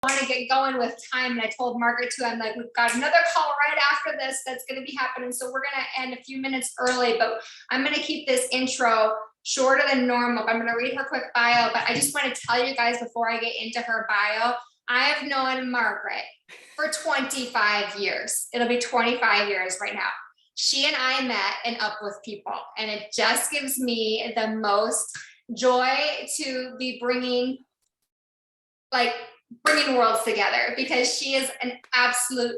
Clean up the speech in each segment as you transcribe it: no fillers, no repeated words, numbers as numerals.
want to get going with time. And I told Margaret too, I'm like, we've got another call right after this that's going to be happening. So we're going to end a few minutes early, but I'm going to keep this intro shorter than normal. I'm going to read her quick bio, but I just want to tell you guys before I get into her bio, I have known Margaret for 25 years. It'll be 25 years right now. She and I met in Uplift People, and it just gives me the most joy to be bringing worlds together, because she is an absolute,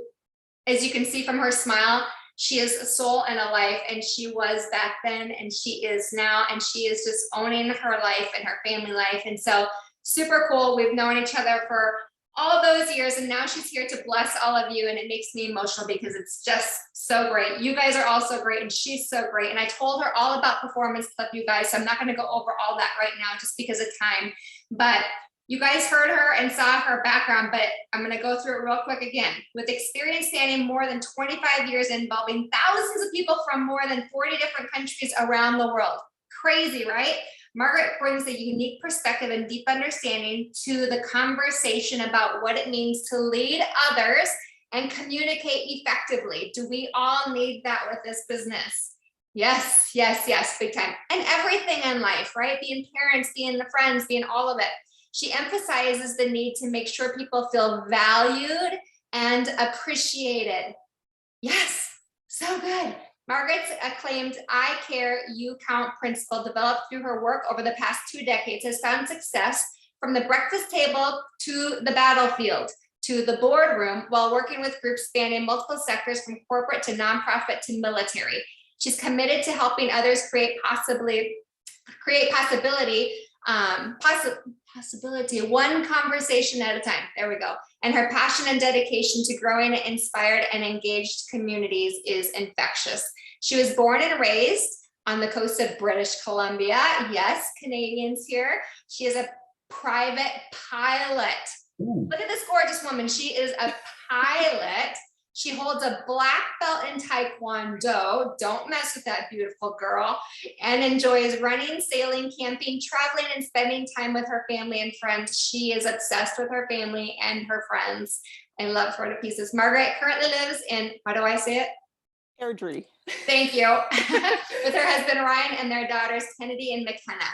as you can see from her smile, she is a soul and a life, and she was back then and she is now, and she is just owning her life and her family life. And so super cool. We've known each other for all those years, and now she's here to bless all of you, and it makes me emotional because it's just so great. You guys are all so great, and she's so great. And I told her all about Performance Club, you guys, so I'm not going to go over all that right now just because of time, but you guys heard her and saw her background, but I'm going to go through it real quick again. With experience spanning more than 25 years, involving thousands of people from more than 40 different countries around the world. Crazy, right? Margaret brings a unique perspective and deep understanding to the conversation about what it means to lead others and communicate effectively. Do we all need that with this business? Yes, yes, yes, big time. And everything in life, right? Being parents, being the friends, being all of it. She emphasizes the need to make sure people feel valued and appreciated. Yes, so good. Margaret's acclaimed I Care, You Count principle, developed through her work over the past 2 decades, has found success from the breakfast table to the battlefield to the boardroom, while working with groups spanning multiple sectors from corporate to nonprofit to military. She's committed to helping others create possibility, one conversation at a time. There we go. And her passion and dedication to growing inspired and engaged communities is infectious. She was born and raised on the coast of British Columbia. Yes, Canadians here. She is a private pilot. Ooh. Look at this gorgeous woman. She is a pilot. She holds a black belt in Taekwondo. Don't mess with that beautiful girl. And enjoys running, sailing, camping, traveling, and spending time with her family and friends. She is obsessed with her family and her friends and loves her to pieces. Margaret currently lives in, how do I say it? Airdrie. Thank you. With her husband, Ryan, and their daughters, Kennedy and McKenna.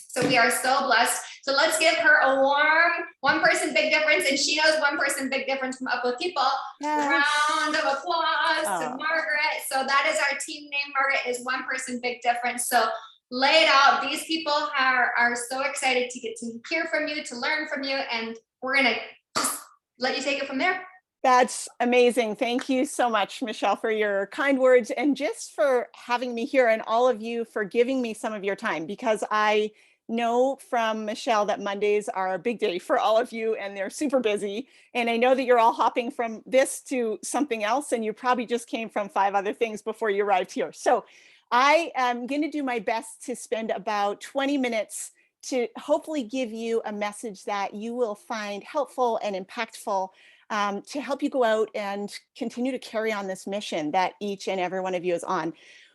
So we are so blessed. So let's give her a warm One Person Big Difference, and she knows One Person Big Difference from Uplift People. Yes. Round of applause to Margaret. So that is our team name. Margaret is One Person Big Difference. So lay it out. These people are so excited to get to hear from you, to learn from you, and we're gonna just let you take it from there. That's amazing. Thank you so much, Michelle, for your kind words, and just for having me here, and all of you for giving me some of your time, because I know from Michelle that Mondays are a big day for all of you and they're super busy. And I know that you're all hopping from this to something else, and you probably just came from 5 other things before you arrived here. So I am going to do my best to spend about 20 minutes to hopefully give you a message that you will find helpful and impactful, to help you go out and continue to carry on this mission that each and every one of you is on,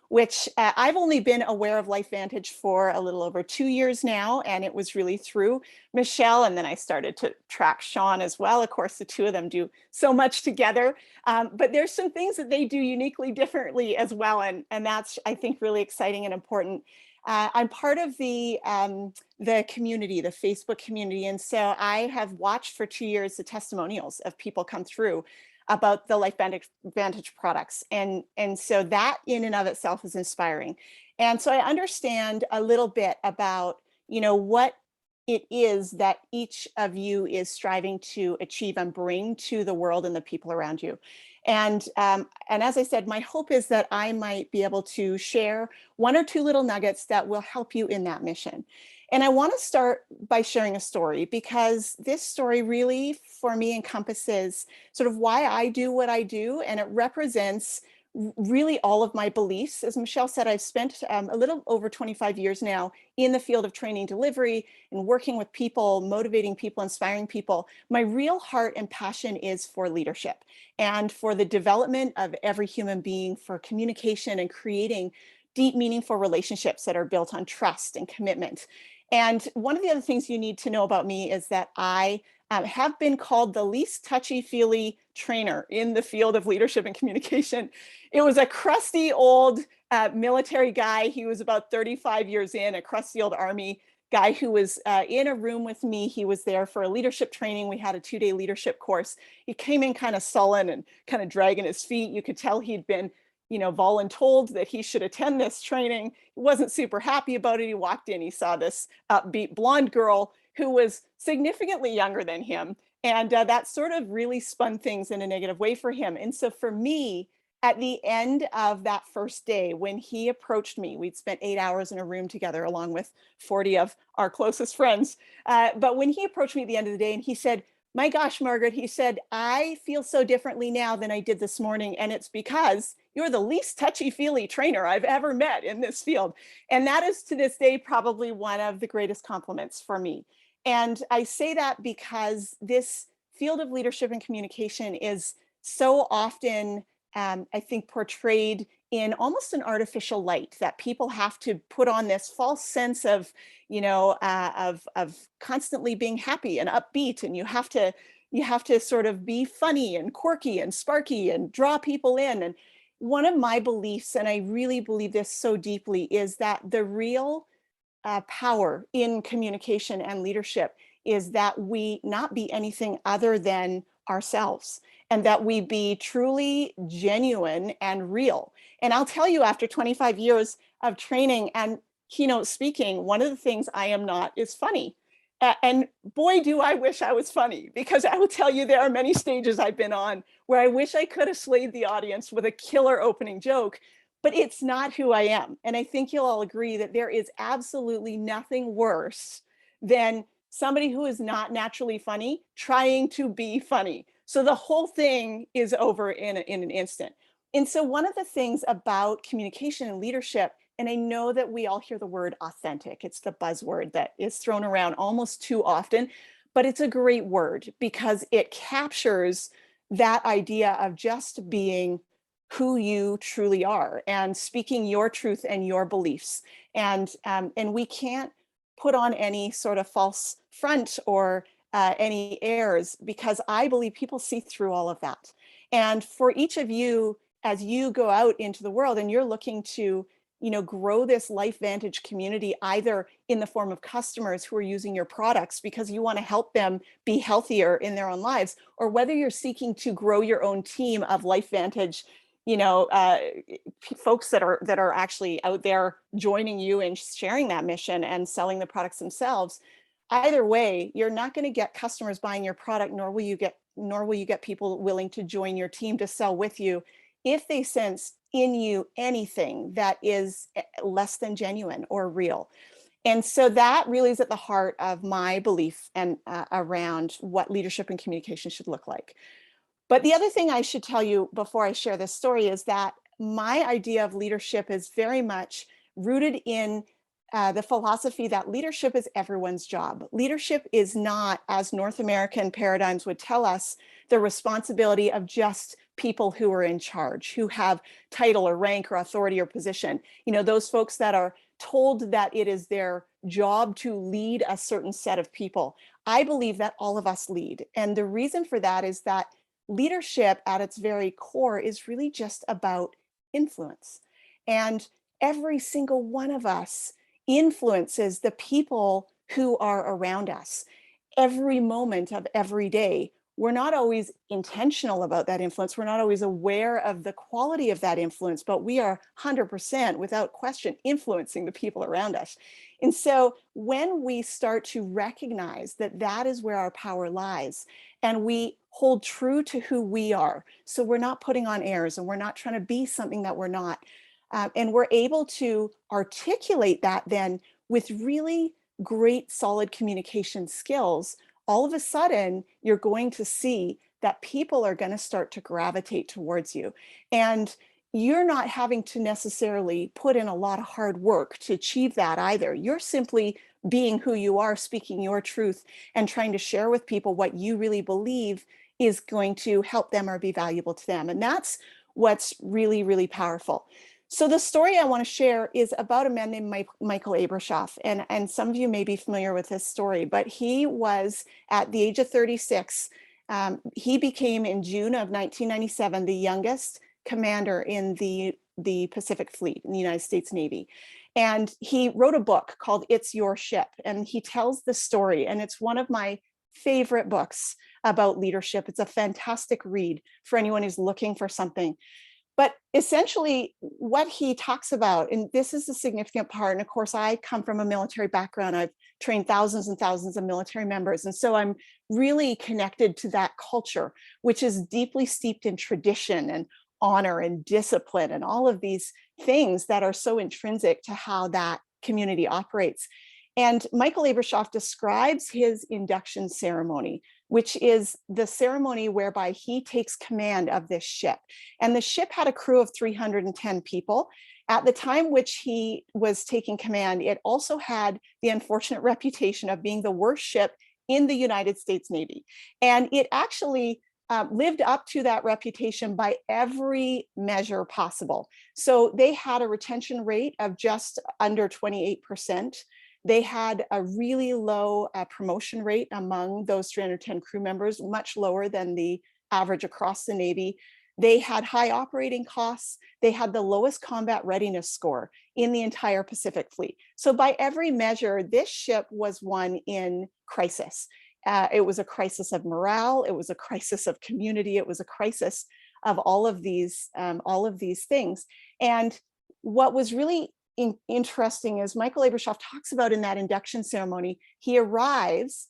which I've only been aware of LifeVantage for a little over 2 years now. And it was really through Michelle. And then I started to track Sean as well. Of course, the two of them do so much together, but there's some things that they do uniquely differently as well. And that's, I think, really exciting and important. I'm part of the community, the Facebook community. And so I have watched for 2 years the testimonials of people come through about the LifeVantage products. And so that in and of itself is inspiring. And so I understand a little bit about, what it is that each of you is striving to achieve and bring to the world and the people around you. And as I said, my hope is that I might be able to share 1 or 2 little nuggets that will help you in that mission. And I want to start by sharing a story, because this story really, for me, encompasses sort of why I do what I do, and it represents really all of my beliefs. As Michelle said, I've spent a little over 25 years now in the field of training delivery and working with people, motivating people, inspiring people. My real heart and passion is for leadership and for the development of every human being, for communication and creating deep, meaningful relationships that are built on trust and commitment. And one of the other things you need to know about me is that I have been called the least touchy-feely trainer in the field of leadership and communication. It was a crusty old military guy. He was about 35 years in, a crusty old Army guy who was in a room with me. He was there for a leadership training. We had a 2-day leadership course. He came in kind of sullen and kind of dragging his feet. You could tell he'd been, voluntold that he should attend this training. He wasn't super happy about it. He walked in, he saw this upbeat blonde girl who was significantly younger than him. And that sort of really spun things in a negative way for him. And so for me, at the end of that first day, when he approached me, we'd spent 8 hours in a room together along with 40 of our closest friends. But when he approached me at the end of the day and he said, "My gosh, Margaret," he said, "I feel so differently now than I did this morning. And it's because you're the least touchy-feely trainer I've ever met in this field." And that is to this day probably one of the greatest compliments for me. And I say that because this field of leadership and communication is so often, I think, portrayed in almost an artificial light, that people have to put on this false sense of, of constantly being happy and upbeat, and you have to sort of be funny and quirky and sparky and draw people in. And one of my beliefs, and I really believe this so deeply, is that the real power in communication and leadership is that we not be anything other than ourselves, and that we be truly genuine and real. And I'll tell you, after 25 years of training and keynote speaking, one of the things I am not is funny. And boy, do I wish I was funny, because I will tell you, there are many stages I've been on where I wish I could have slayed the audience with a killer opening joke, but it's not who I am. And I think you'll all agree that there is absolutely nothing worse than somebody who is not naturally funny trying to be funny. So the whole thing is over in an instant. And so one of the things about communication and leadership, and I know that we all hear the word authentic, it's the buzzword that is thrown around almost too often, but it's a great word because it captures that idea of just being who you truly are and speaking your truth and your beliefs. And we can't put on any sort of false front or any airs, because I believe people see through all of that. And for each of you, as you go out into the world and you're looking to, grow this LifeVantage community, either in the form of customers who are using your products because you want to help them be healthier in their own lives, or whether you're seeking to grow your own team of LifeVantage, folks that are actually out there joining you and sharing that mission and selling the products themselves. Either way, you're not going to get customers buying your product, nor will you get people willing to join your team to sell with you if they sense in you anything that is less than genuine or real. And so that really is at the heart of my belief and around what leadership and communication should look like. But the other thing I should tell you before I share this story is that my idea of leadership is very much rooted in the philosophy that leadership is everyone's job. Leadership is not, as North American paradigms would tell us, the responsibility of just people who are in charge, who have title or rank or authority or position. Those folks that are told that it is their job to lead a certain set of people. I believe that all of us lead. And the reason for that is that leadership at its very core is really just about influence. And every single one of us influences the people who are around us every moment of every day. We're not always intentional about that influence. We're not always aware of the quality of that influence, but we are 100% without question influencing the people around us. And so when we start to recognize that that is where our power lies, and we hold true to who we are, so we're not putting on airs and we're not trying to be something that we're not, and we're able to articulate that then with really great solid communication skills, all of a sudden you're going to see that people are going to start to gravitate towards you. And you're not having to necessarily put in a lot of hard work to achieve that either. You're simply being who you are, speaking your truth, and trying to share with people what you really believe is going to help them or be valuable to them. And that's what's really, really powerful. So the story I want to share is about a man named Michael Abrashoff. And some of you may be familiar with this story, but he was at the age of 36. He became in June of 1997 the youngest commander in the Pacific Fleet in the United States Navy. And he wrote a book called It's Your Ship. And he tells the story. And it's one of my favorite books about leadership. It's a fantastic read for anyone who's looking for something. But essentially, what he talks about, and this is a significant part, and of course, I come from a military background. I've trained thousands and thousands of military members. And so I'm really connected to that culture, which is deeply steeped in tradition and honor and discipline and all of these things that are so intrinsic to how that community operates. And Michael Abrashoff describes his induction ceremony, which is the ceremony whereby he takes command of this ship. And the ship had a crew of 310 people. At the time which he was taking command, it also had the unfortunate reputation of being the worst ship in the United States Navy. And it actually lived up to that reputation by every measure possible. So they had a retention rate of just under 28%. They had a really low promotion rate among those 310 crew members, much lower than the average across the Navy. They had high operating costs. They had the lowest combat readiness score in the entire Pacific Fleet. So by every measure, this ship was one in crisis. It was a crisis of morale. It was a crisis of community. It was a crisis of all of these things. And what was really interesting is Michael Abrashoff talks about in that induction ceremony, he arrives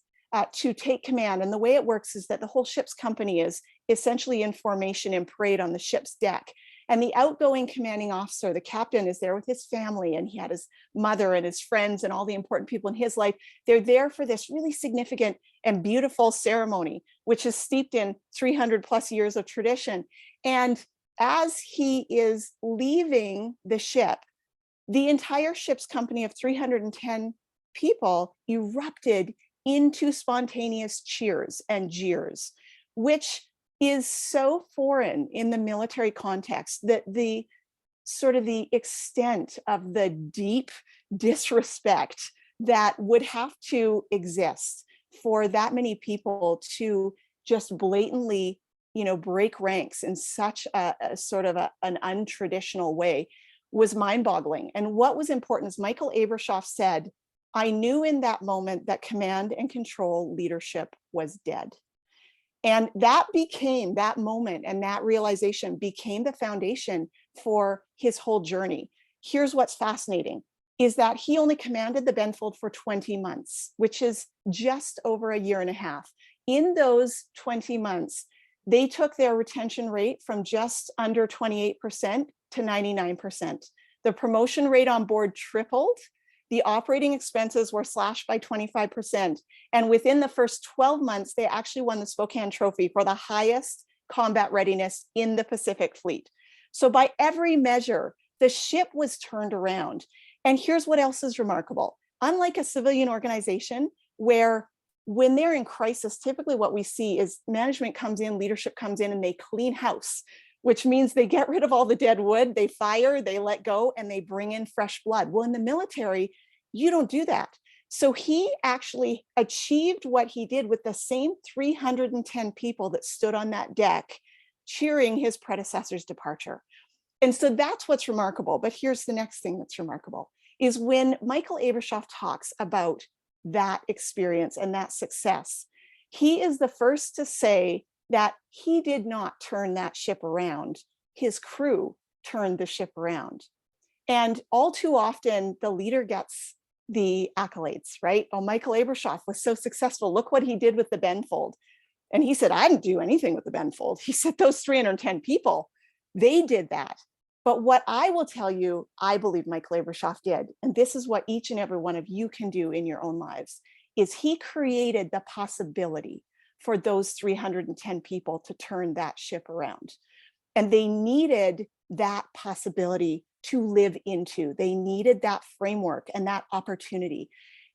to take command. And the way it works is that the whole ship's company is essentially in formation and parade on the ship's deck. And the outgoing commanding officer, the captain, is there with his family, and he had his mother and his friends and all the important people in his life. They're there for this really significant and beautiful ceremony, which is steeped in 300 plus years of tradition. And as he is leaving the ship, the entire ship's company of 310 people erupted into spontaneous cheers and jeers, which is so foreign in the military context that the sort of the extent of the deep disrespect that would have to exist for that many people to just blatantly, break ranks in such a sort of an untraditional way was mind-boggling. And what was important is Michael Abrashoff said, I knew in that moment that command and control leadership was dead. And that moment and that realization became the foundation for his whole journey. Here's what's fascinating, is that he only commanded the Benfold for 20 months, which is just over a year and a half. In those 20 months, they took their retention rate from just under 28% to 99%. The promotion rate on board tripled. The operating expenses were slashed by 25%. And within the first 12 months, they actually won the Spokane Trophy for the highest combat readiness in the Pacific Fleet. So by every measure, the ship was turned around. And here's what else is remarkable. Unlike a civilian organization where when they're in crisis, typically what we see is management comes in, leadership comes in, and they clean house, which means they get rid of all the dead wood, they fire, they let go, and they bring in fresh blood. Well, in the military, you don't do that. So he actually achieved what he did with the same 310 people that stood on that deck cheering his predecessor's departure. And so that's what's remarkable. But here's the next thing that's remarkable, is when Michael Abrashoff talks about that experience and that success, he is the first to say that he did not turn that ship around. His crew turned the ship around. And all too often, the leader gets the accolades, right? Oh, Michael Abrashoff was so successful. Look what he did with the Benfold. And he said, I didn't do anything with the Benfold. He said, those 310 people, they did that. But what I will tell you, I believe Michael Abrashoff did, and this is what each and every one of you can do in your own lives, is he created the possibility for those 310 people to turn that ship around. And they needed that possibility to live into. They needed that framework and that opportunity.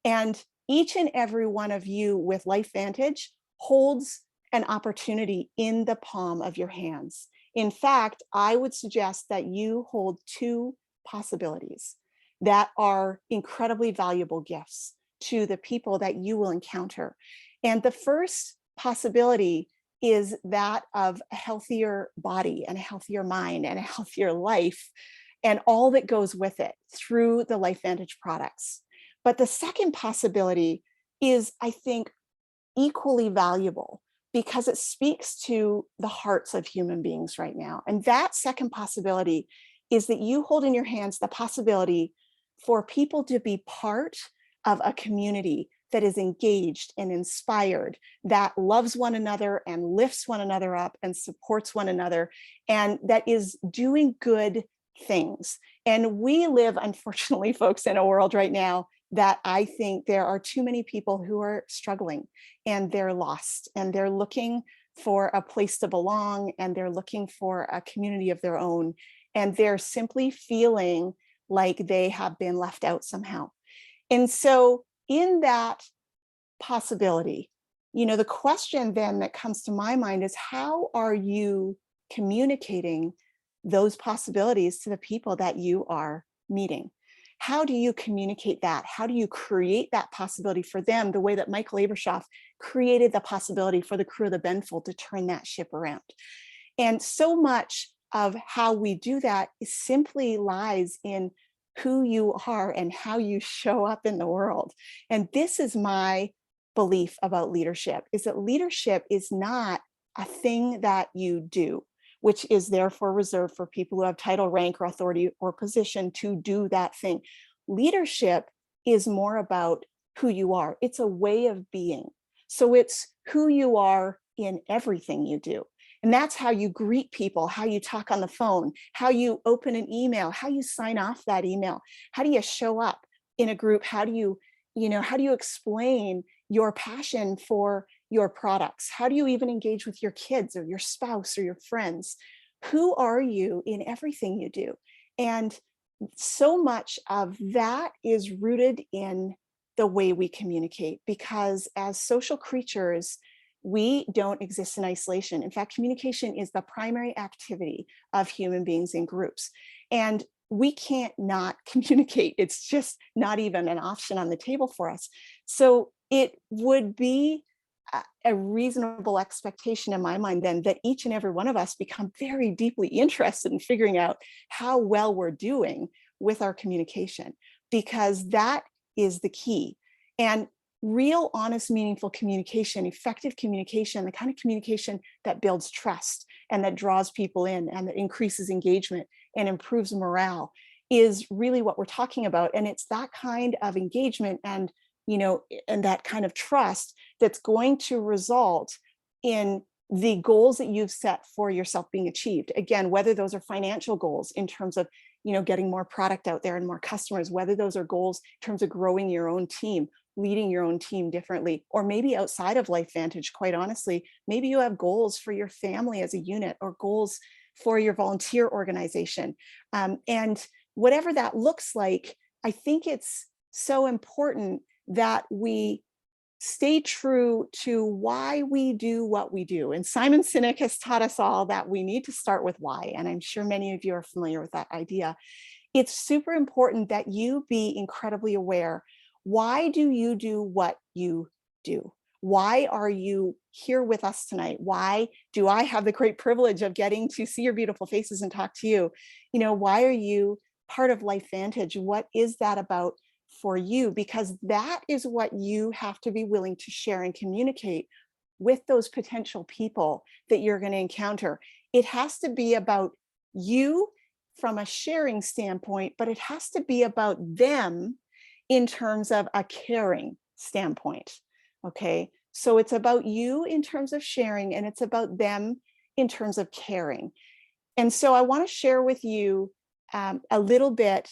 And each and every one of you with LifeVantage holds an opportunity in the palm of your hands. In fact, I would suggest that you hold two possibilities that are incredibly valuable gifts to the people that you will encounter. And the first possibility is that of a healthier body and a healthier mind and a healthier life and all that goes with it through the LifeVantage products. But the second possibility is, I think, equally valuable because it speaks to the hearts of human beings right now. And that second possibility is that you hold in your hands the possibility for people to be part of a community that is engaged and inspired, that loves one another and lifts one another up and supports one another, and that is doing good things. And we live, unfortunately, folks, in a world right now that I think there are too many people who are struggling and they're lost and they're looking for a place to belong and they're looking for a community of their own. And they're simply feeling like they have been left out somehow. And so in that possibility, the question then that comes to my mind is, how are you communicating those possibilities to the people that you are meeting? How do you communicate that? How do you create that possibility for them the way that Michael Abershoff created the possibility for the crew of the Benfold to turn that ship around? And so much of how we do that is simply lies in who you are and how you show up in the world. And this is my belief about leadership, is that leadership is not a thing that you do, which is therefore reserved for people who have title, rank, or authority or position to do that thing. Leadership is more about who you are. It's a way of being. So it's who you are in everything you do. And that's how you greet people, how you talk on the phone, how you open an email, how you sign off that email. How do you show up in a group? How do you explain your passion for your products? How do you even engage with your kids or your spouse or your friends? Who are you in everything you do? And so much of that is rooted in the way we communicate, because as social creatures, we don't exist in isolation. In fact, communication is the primary activity of human beings in groups. And we can't not communicate. It's just not even an option on the table for us. So it would be a reasonable expectation in my mind then that each and every one of us become very deeply interested in figuring out how well we're doing with our communication, because that is the key. And real, honest, meaningful communication, effective communication, the kind of communication that builds trust and that draws people in and that increases engagement and improves morale, is really what we're talking about. And it's that kind of engagement and that kind of trust that's going to result in the goals that you've set for yourself being achieved. Again, whether those are financial goals in terms of getting more product out there and more customers, whether those are goals in terms of growing your own team, leading your own team differently, or maybe outside of LifeVantage, quite honestly, maybe you have goals for your family as a unit or goals for your volunteer organization. And whatever that looks like, I think it's so important that we stay true to why we do what we do. And Simon Sinek has taught us all that we need to start with why. And I'm sure many of you are familiar with that idea. It's super important that you be incredibly aware. Why do you do what you do? Why are you here with us tonight? Why do I have the great privilege of getting to see your beautiful faces and talk to you? Why are you part of LifeVantage? What is that about for you? Because that is what you have to be willing to share and communicate with those potential people that you're going to encounter. It has to be about you from a sharing standpoint, but it has to be about them in terms of a caring standpoint. Okay, so it's about you in terms of sharing, and it's about them in terms of caring. And so I want to share with you a little bit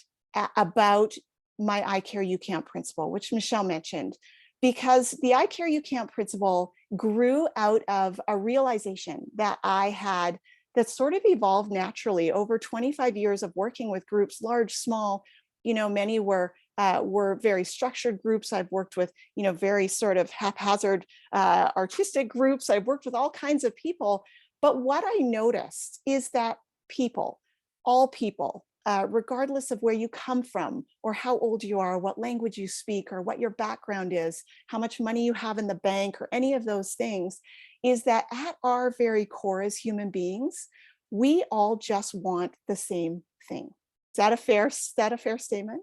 about my I Care You Can't principle, which Michelle mentioned, because the I Care You Can't principle grew out of a realization that I had that sort of evolved naturally over 25 years of working with groups, large, small. Many were were very structured groups. I've worked with, very sort of haphazard artistic groups. I've worked with all kinds of people. But what I noticed is that people, all people, regardless of where you come from or how old you are, what language you speak, or what your background is, how much money you have in the bank, or any of those things, is that at our very core as human beings, we all just want the same thing. Is that a fair statement?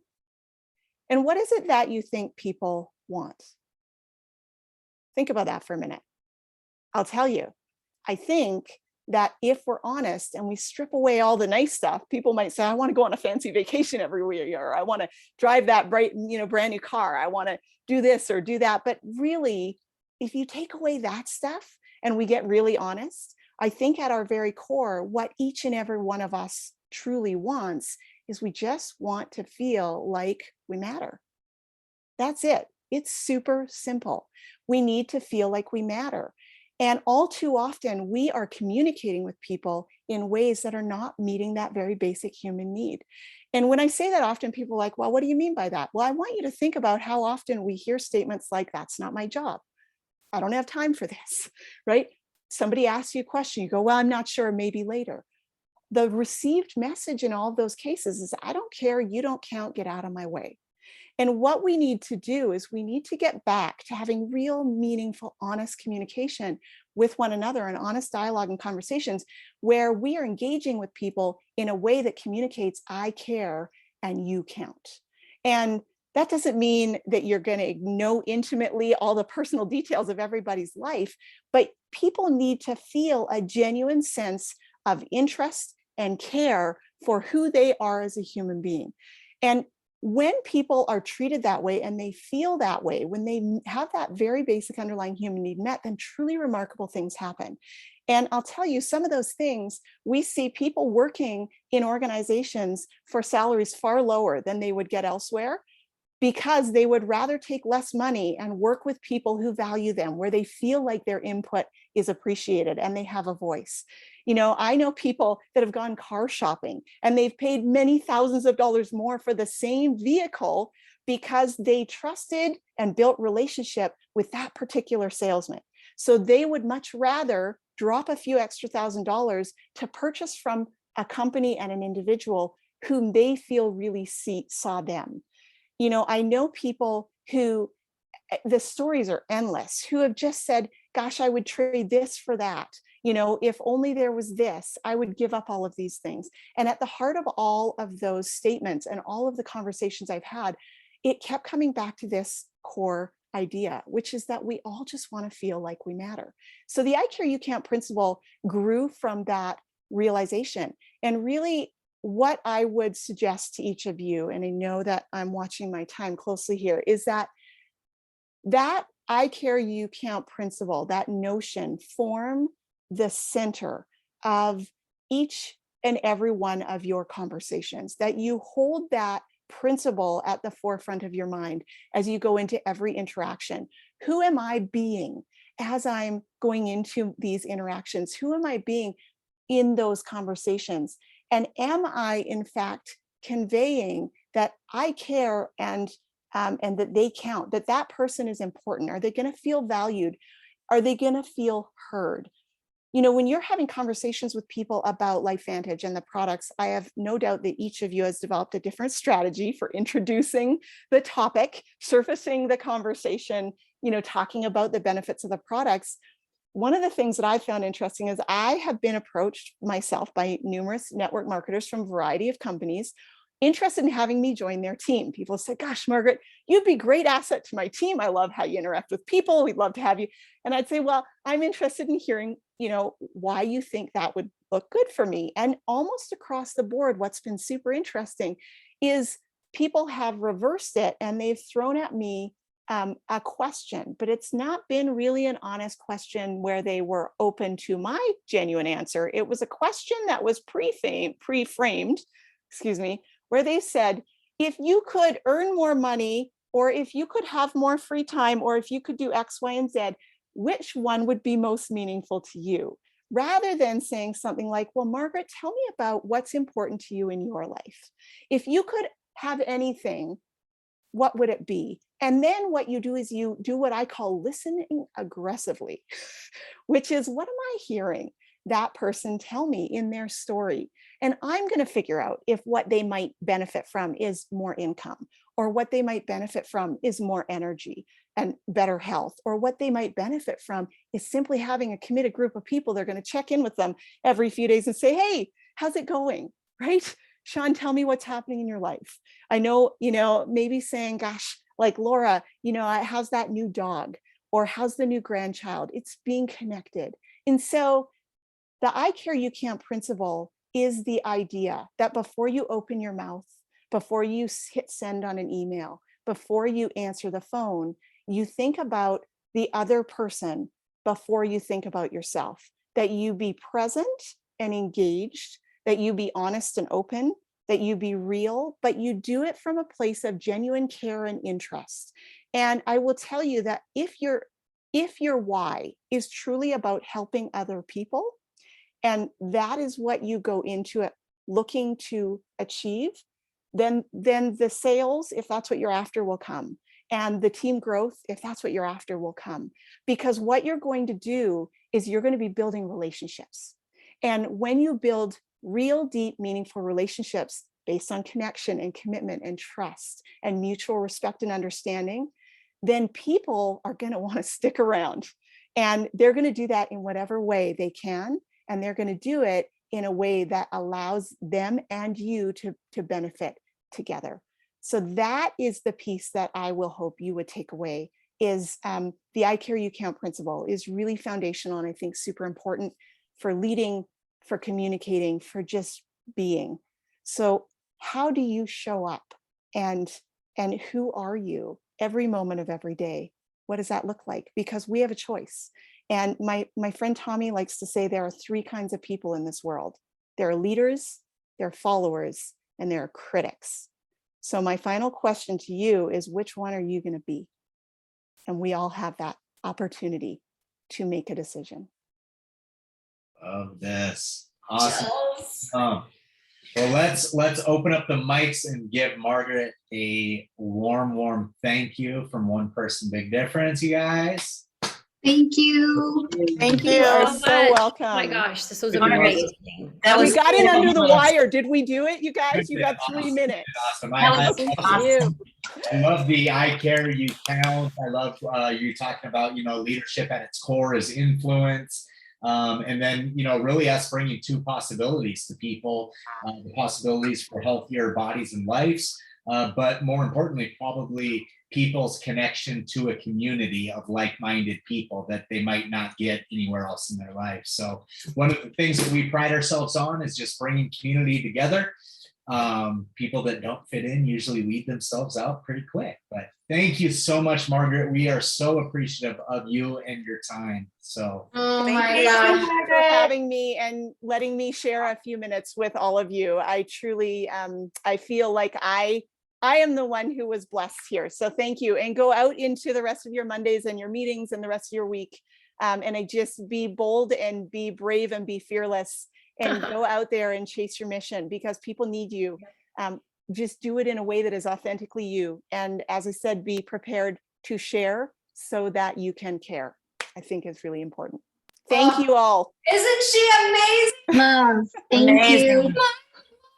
And what is it that you think people want? Think about that for a minute. I'll tell you, I think that if we're honest and we strip away all the nice stuff, people might say, I want to go on a fancy vacation every year, or I want to drive that bright, brand new car. I want to do this or do that. But really, if you take away that stuff and we get really honest, I think at our very core, what each and every one of us truly wants is we just want to feel like we matter. That's it. It's super simple. We need to feel like we matter. And all too often, we are communicating with people in ways that are not meeting that very basic human need. And when I say that, often people are like, well, what do you mean by that? Well, I want you to think about how often we hear statements like, that's not my job. I don't have time for this, right? Somebody asks you a question, you go, well, I'm not sure, maybe later. The received message in all of those cases is, I don't care, you don't count, get out of my way. And what we need to do is we need to get back to having real, meaningful, honest communication with one another, and honest dialogue and conversations where we are engaging with people in a way that communicates, I care and you count. And that doesn't mean that you're going to know intimately all the personal details of everybody's life, but people need to feel a genuine sense of interest and care for who they are as a human being. And when people are treated that way and they feel that way, when they have that very basic underlying human need met, then truly remarkable things happen. And I'll tell you, some of those things, we see people working in organizations for salaries far lower than they would get elsewhere, because they would rather take less money and work with people who value them, where they feel like their input is appreciated and they have a voice. I know people that have gone car shopping and they've paid many thousands of dollars more for the same vehicle because they trusted and built relationship with that particular salesman. So they would much rather drop a few extra $1,000s to purchase from a company and an individual whom they feel really saw them. I know people who, the stories are endless, who have just said, gosh, I would trade this for that. If only there was this, I would give up all of these things. And at the heart of all of those statements and all of the conversations I've had, it kept coming back to this core idea, which is that we all just want to feel like we matter. So the I Care You Count principle grew from that realization. And really, what I would suggest to each of you, and I know that I'm watching my time closely here, is that I Care You Count principle, that notion, form the center of each and every one of your conversations, that you hold that principle at the forefront of your mind as you go into every interaction. Who am I being as I'm going into these interactions? Who am I being in those conversations? And am I, in fact, conveying that I care and that they count, that that person is important? Are they going to feel valued? Are they going to feel heard? When you're having conversations with people about LifeVantage and the products, I have no doubt that each of you has developed a different strategy for introducing the topic, surfacing the conversation, talking about the benefits of the products. One of the things that I found interesting is I have been approached myself by numerous network marketers from a variety of companies interested in having me join their team. People say, gosh, Margaret, you'd be a great asset to my team. I love how you interact with people. We'd love to have you. And I'd say, well, I'm interested in hearing, why you think that would look good for me. And almost across the board, what's been super interesting is people have reversed it and they've thrown at me a question, but it's not been really an honest question where they were open to my genuine answer. It was a question that was pre-framed, where they said, if you could earn more money, or if you could have more free time, or if you could do X, Y, and Z, which one would be most meaningful to you? Rather than saying something like, well, Margaret, tell me about what's important to you in your life. If you could have anything, what would it be? And then what you do is you do what I call listening aggressively, which is, what am I hearing that person tell me in their story? And I'm going to figure out if what they might benefit from is more income, or what they might benefit from is more energy and better health, or what they might benefit from is simply having a committed group of people. They're going to check in with them every few days and say, hey, how's it going? Right? Sean, tell me what's happening in your life. I know, maybe saying, gosh, like Laura, how's that new dog? Or how's the new grandchild? It's being connected. And so the I Care You Can principle is the idea that before you open your mouth, before you hit send on an email, before you answer the phone, you think about the other person before you think about yourself, that you be present and engaged, that you be honest and open, that you be real, but you do it from a place of genuine care and interest. And I will tell you that if your why is truly about helping other people, and that is what you go into it looking to achieve, then the sales, if that's what you're after, will come. And the team growth, if that's what you're after, will come. Because what you're going to do is you're going to be building relationships. And when you build real, deep, meaningful relationships based on connection and commitment and trust and mutual respect and understanding, then people are going to want to stick around. And they're going to do that in whatever way they can. And they're going to do it in a way that allows them and you to benefit together. So that is the piece that I will hope you would take away, is the I Care You Can principle is really foundational, and I think super important for leading, for communicating, for just being. So how do you show up, and who are you every moment of every day? What does that look like? Because we have a choice. And my friend Tommy likes to say there are three kinds of people in this world. There are leaders, there are followers, and there are critics. So my final question to you is, which one are you going to be? And we all have that opportunity to make a decision. Love this. Awesome. Chills. Well, let's open up the mics and give Margaret a warm thank you from One Person Big Difference, you guys. Thank you. Thank you. You are so welcome. Oh my gosh, this was Good to amazing. We got in under the wire. Did we do it, you guys? You got 3 minutes. Awesome. Thank you. I love the I Care You Count. I love you talking about, leadership at its core is influence. And then, really us bringing two possibilities to people, the possibilities for healthier bodies and lives, but more importantly, probably people's connection to a community of like-minded people that they might not get anywhere else in their life. So one of the things that we pride ourselves on is just bringing community together. People that don't fit in usually weed themselves out pretty quick. But thank you so much, Margaret. We are so appreciative of you and your time. So Thank you so much for having me and letting me share a few minutes with all of you. I truly, I feel like I am the one who was blessed here. So thank you, and go out into the rest of your Mondays and your meetings and the rest of your week. And I just be bold and be brave and be fearless and go out there and chase your mission, because people need you. Just do it in a way that is authentically you. And as I said, be prepared to share so that you can care. I think is really important. Thank you all. Isn't she amazing? Mom, thank you.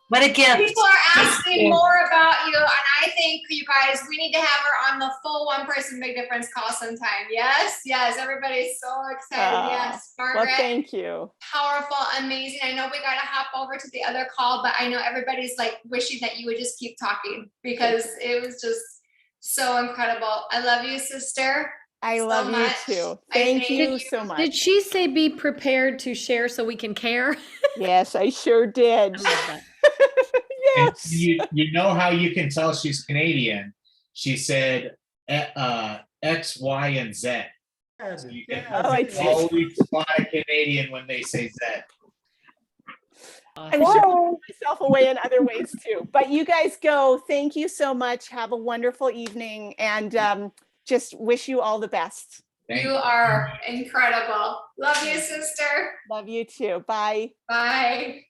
What a gift. People are asking more about you, and I think, you guys, we need to have her on the full One Person Big Difference call sometime. Yes, everybody's so excited. Yes, Margaret. Well, thank you. Powerful, amazing. I know we got to hop over to the other call, but I know everybody's like wishing that you would just keep talking, because it was just so incredible. I love you, sister. I love you too. Thank you so much. Did she say be prepared to share so we can care? Yes, I sure did. Yes. You know how you can tell she's Canadian? She said X, Y, and Z. So you can always fly Canadian when they say Z. I'm sure myself away in other ways too. But you guys go. Thank you so much. Have a wonderful evening, and just wish you all the best. You are incredible. Love you, sister. Love you too. Bye. Bye.